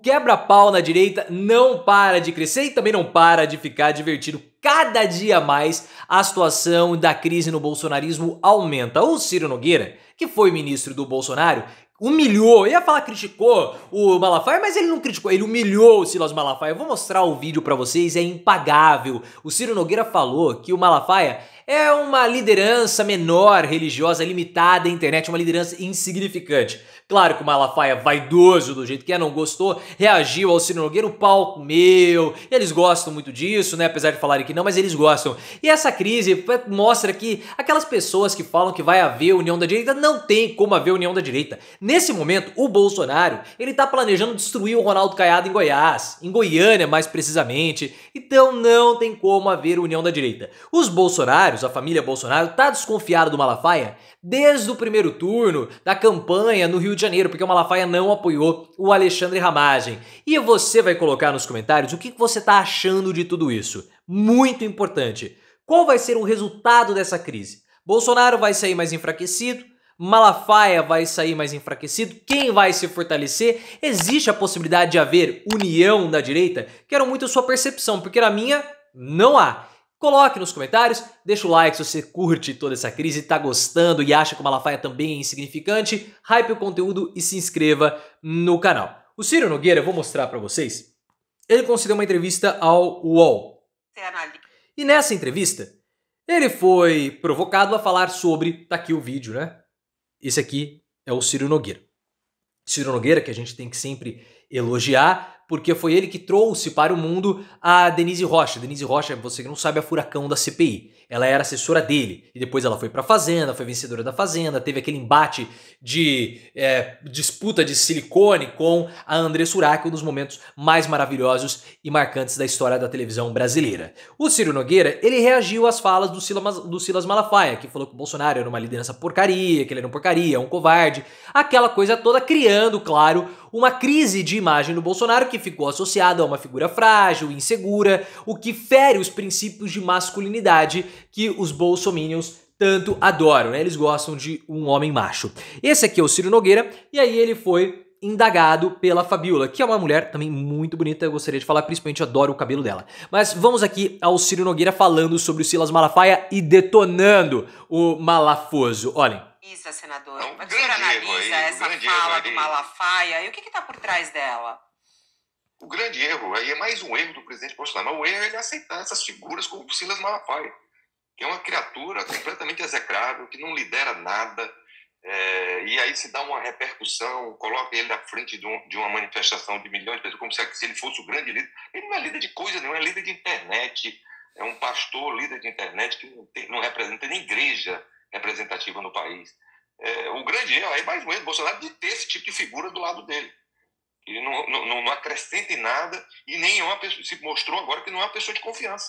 quebra-pau na direita não para de crescer e também não para de ficar divertido. Cada dia mais a situação da crise no bolsonarismo aumenta. O Ciro Nogueira, que foi ministro do Bolsonaro, humilhou, ia falar criticou o Malafaia, mas ele não criticou, ele humilhou o Silas Malafaia. Eu vou mostrar o vídeo pra vocês, é impagável. O Ciro Nogueira falou que o Malafaia é uma liderança menor, religiosa, limitada à internet, uma liderança insignificante. Claro que o Malafaia, vaidoso do jeito que é, não gostou, reagiu ao Ciro Nogueira, o pau comeu, eles gostam muito disso, né, apesar de falarem que não, mas eles gostam. E essa crise mostra que aquelas pessoas que falam que vai haver união da direita, não tem como haver união da direita. Nesse momento, o Bolsonaro, ele tá planejando destruir o Ronaldo Caiado em Goiás, em Goiânia mais precisamente, então não tem como haver união da direita. Os bolsonaros, a família Bolsonaro, tá desconfiada do Malafaia desde o primeiro turno da campanha no Rio de Janeiro, porque o Malafaia não apoiou o Alexandre Ramagem. E você vai colocar nos comentários o que você tá achando de tudo isso. Muito importante. Qual vai ser o resultado dessa crise? Bolsonaro vai sair mais enfraquecido? Malafaia vai sair mais enfraquecido? Quem vai se fortalecer? Existe a possibilidade de haver união da direita? Quero muito a sua percepção, porque na minha não há. Coloque nos comentários, deixa o like se você curte toda essa crise, tá gostando e acha que o Malafaia também é insignificante, hype o conteúdo e se inscreva no canal. O Ciro Nogueira, eu vou mostrar pra vocês, ele concedeu uma entrevista ao UOL. E nessa entrevista, ele foi provocado a falar sobre, tá aqui o vídeo, né? Esse aqui é o Ciro Nogueira. Ciro Nogueira, que a gente tem que sempre elogiar, porque foi ele que trouxe para o mundo a Denise Rocha. Denise Rocha, você que não sabe, é a furacão da CPI. Ela era assessora dele, e depois ela foi pra Fazenda, foi vencedora da Fazenda, teve aquele embate de disputa de silicone com a Andressa Urach, um dos momentos mais maravilhosos e marcantes da história da televisão brasileira. O Ciro Nogueira, ele reagiu às falas do Silas Malafaia, que falou que o Bolsonaro era uma liderança porcaria, que ele era um porcaria, um covarde, aquela coisa toda, criando, claro, uma crise de imagem do Bolsonaro que ficou associada a uma figura frágil, insegura, o que fere os princípios de masculinidade que os bolsominions tanto adoram, né? Eles gostam de um homem macho. Esse aqui é o Ciro Nogueira, e aí ele foi indagado pela Fabiola, que é uma mulher também muito bonita, eu gostaria de falar, principalmente adoro o cabelo dela. Mas vamos aqui ao Ciro Nogueira falando sobre o Silas Malafaia e detonando o Malafoso. Olhem. Isso, senador. Mas o senhor analisa essa fala do Malafaia e o que está por trás dela? O grande erro aí é mais um erro do presidente Bolsonaro. Mas o erro é ele aceitar essas figuras como o Silas Malafaia, que é uma criatura completamente execrável, que não lidera nada, e aí se dá uma repercussão, coloca ele à frente de uma manifestação de milhões de pessoas, como se ele fosse o grande líder. Ele não é líder de coisa nenhuma, é líder de internet, é um pastor líder de internet que não representa nem igreja representativa no país. O grande erro é mais um erro do Bolsonaro de ter esse tipo de figura do lado dele. Ele não acrescenta em nada e nem é uma pessoa, se mostrou agora que não é uma pessoa de confiança.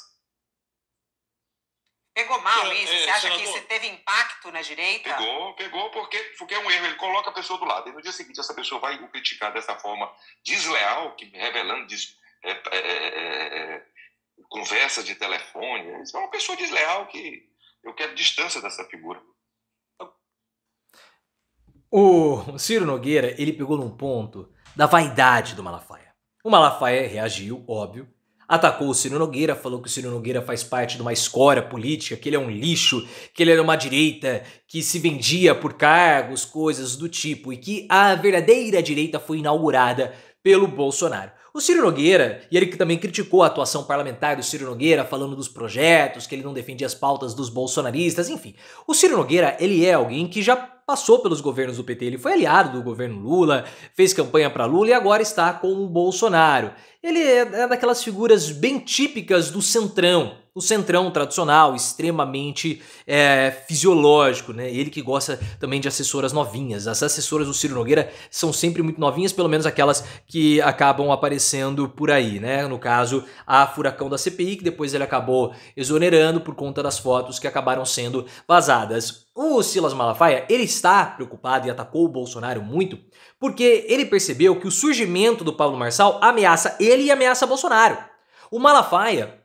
Pegou mal isso? Você acha que isso teve impacto na direita? Pegou porque é um erro. Ele coloca a pessoa do lado. E no dia seguinte essa pessoa vai o criticar dessa forma desleal, revelando conversas de telefone. Isso é uma pessoa desleal que eu quero distância dessa figura. O Ciro Nogueira, ele pegou num ponto da vaidade do Malafaia. O Malafaia reagiu, óbvio, atacou o Ciro Nogueira, falou que o Ciro Nogueira faz parte de uma escória política, que ele é um lixo, que ele era uma direita que se vendia por cargos, coisas do tipo, e que a verdadeira direita foi inaugurada pelo Bolsonaro. O Ciro Nogueira, e ele que também criticou a atuação parlamentar do Ciro Nogueira, falando dos projetos, que ele não defendia as pautas dos bolsonaristas, enfim. O Ciro Nogueira, ele é alguém que já passou pelos governos do PT, ele foi aliado do governo Lula, fez campanha para Lula e agora está com o Bolsonaro. Ele é daquelas figuras bem típicas do centrão, o centrão tradicional, extremamente fisiológico, né? Ele que gosta também de assessoras novinhas. As assessoras do Ciro Nogueira são sempre muito novinhas, pelo menos aquelas que acabam aparecendo por aí, né? No caso, a furacão da CPI, que depois ele acabou exonerando por conta das fotos que acabaram sendo vazadas. O Silas Malafaia, ele está preocupado e atacou o Bolsonaro muito porque ele percebeu que o surgimento do Pablo Marçal ameaça ele e ameaça Bolsonaro. O Malafaia,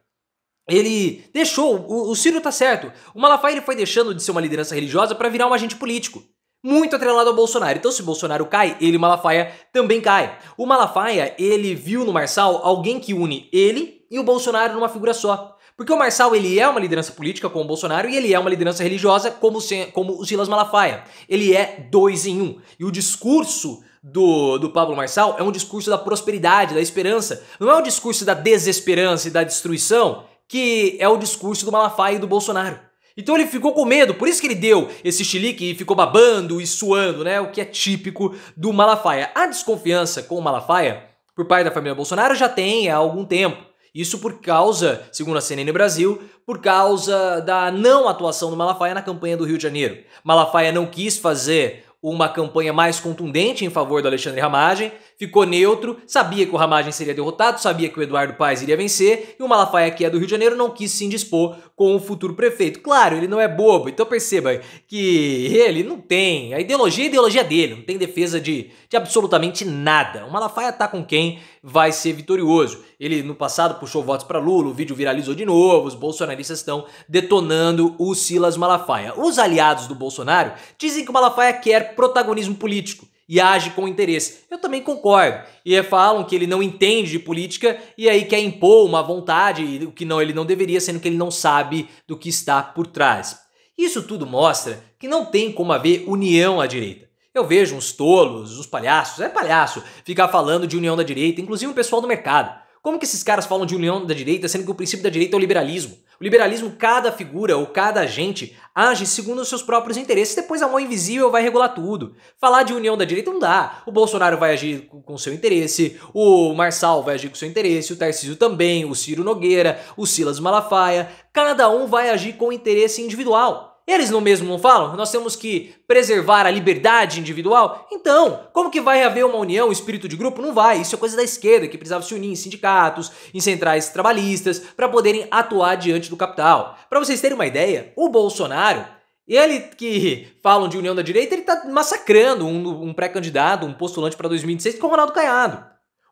ele deixou, o Ciro tá certo, o Malafaia ele foi deixando de ser uma liderança religiosa para virar um agente político. muito atrelado ao Bolsonaro. Então se o Bolsonaro cai, ele, Malafaia, também cai. O Malafaia, ele viu no Marçal alguém que une ele e o Bolsonaro numa figura só. Porque o Marçal, ele é uma liderança política como o Bolsonaro e ele é uma liderança religiosa como o Silas Malafaia. Ele é 2 em 1. E o discurso do Pablo Marçal é um discurso da prosperidade, da esperança. Não é um discurso da desesperança e da destruição, que é o discurso do Malafaia e do Bolsonaro. Então ele ficou com medo, por isso que ele deu esse chilique e ficou babando e suando, né? O que é típico do Malafaia. A desconfiança com o Malafaia, por parte da família Bolsonaro, já tem há algum tempo. Isso por causa, segundo a CNN Brasil, por causa da não atuação do Malafaia na campanha do Rio de Janeiro. Malafaia não quis fazer uma campanha mais contundente em favor do Alexandre Ramagem, ficou neutro, sabia que o Ramagem seria derrotado, sabia que o Eduardo Paes iria vencer, e o Malafaia, que é do Rio de Janeiro, não quis se indispor com o futuro prefeito. Claro, ele não é bobo, então perceba que ele não tem, a ideologia dele, não tem defesa de absolutamente nada. O Malafaia tá com quem vai ser vitorioso. Ele no passado puxou votos para Lula, o vídeo viralizou de novo, os bolsonaristas estão detonando o Silas Malafaia. Os aliados do Bolsonaro dizem que o Malafaia quer protagonismo político e age com interesse. Eu também concordo. E falam que ele não entende de política e aí quer impor uma vontade, o que não, ele não deveria, sendo que ele não sabe do que está por trás. Isso tudo mostra que não tem como haver união à direita. Eu vejo uns tolos, uns palhaços, é palhaço, ficar falando de união da direita, inclusive o pessoal do mercado. Como que esses caras falam de união da direita, sendo que o princípio da direita é o liberalismo? O liberalismo, cada figura ou cada agente age segundo os seus próprios interesses, depois a mão invisível vai regular tudo. Falar de união da direita não dá. O Bolsonaro vai agir com o seu interesse, o Marçal vai agir com o seu interesse, o Tarcísio também, o Ciro Nogueira, o Silas Malafaia. Cada um vai agir com interesse individual. Eles não falam? Nós temos que preservar a liberdade individual? Então, como que vai haver uma união, um espírito de grupo? Não vai. Isso é coisa da esquerda, que precisava se unir em sindicatos, em centrais trabalhistas, para poderem atuar diante do capital. Para vocês terem uma ideia, o Bolsonaro, ele que falam de união da direita, ele tá massacrando um pré-candidato, um postulante para 2026, que é o Ronaldo Caiado.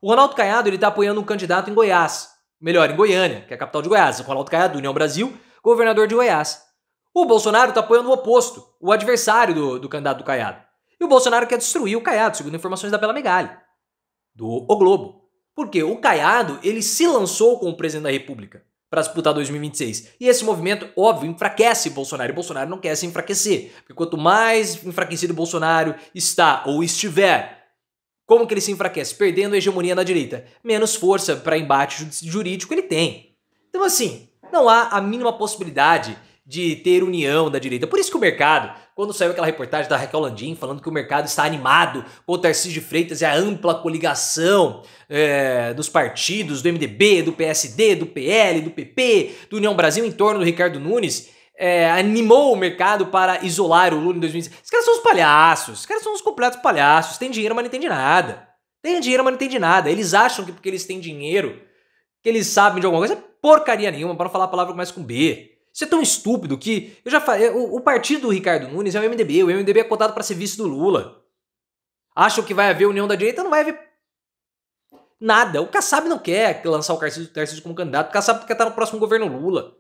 O Ronaldo Caiado, ele tá apoiando um candidato em Goiás. Melhor, em Goiânia, que é a capital de Goiás. O Ronaldo Caiado, do União Brasil, governador de Goiás. O Bolsonaro está apoiando o oposto, o adversário do candidato do Caiado. E o Bolsonaro quer destruir o Caiado, segundo informações da Bela Megali, do O Globo. Porque o Caiado, ele se lançou como presidente da República para disputar 2026. E esse movimento, óbvio, enfraquece Bolsonaro. E Bolsonaro não quer se enfraquecer. Porque quanto mais enfraquecido Bolsonaro está ou estiver, como que ele se enfraquece? Perdendo a hegemonia na direita. Menos força para embate jurídico ele tem. Então assim, não há a mínima possibilidade de ter união da direita. Por isso que o mercado, quando saiu aquela reportagem da Raquel Landim falando que o mercado está animado com o Tarcísio de Freitas e a ampla coligação dos partidos, do MDB, do PSD, do PL, do PP, do União Brasil em torno do Ricardo Nunes, animou o mercado para isolar o Lula em 2016. Esses caras são os palhaços, esses caras são os completos palhaços, têm dinheiro, mas não entendem nada. Tem dinheiro, mas não entendem nada. Eles acham que porque eles têm dinheiro, que eles sabem de alguma coisa, é porcaria nenhuma, para não falar a palavra que começa com B. Isso é tão estúpido que, eu já falei, o partido do Ricardo Nunes é o MDB é cotado para ser vice do Lula. Acham que vai haver união da direita? Não vai haver nada. O Kassab não quer lançar o Tarcísio como candidato, o Kassab quer estar no próximo governo Lula.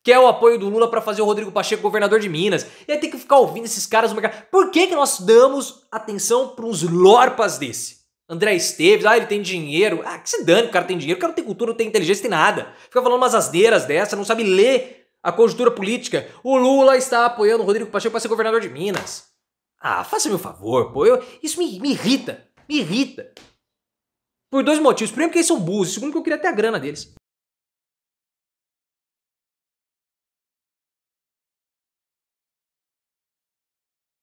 Quer o apoio do Lula para fazer o Rodrigo Pacheco governador de Minas. E aí tem que ficar ouvindo esses caras no mercado. Por que nós damos atenção para uns lorpas desse? André Esteves, ele tem dinheiro. Que se dane, o cara tem dinheiro, o cara não tem cultura, não tem inteligência, não tem nada. Fica falando umas asneiras dessa, não sabe ler a conjuntura política. O Lula está apoiando o Rodrigo Pacheco para ser governador de Minas. Faça-me um favor, pô. Isso me irrita. Me irrita. Por 2 motivos. Primeiro, porque eles são burros. Segundo, que eu queria ter a grana deles.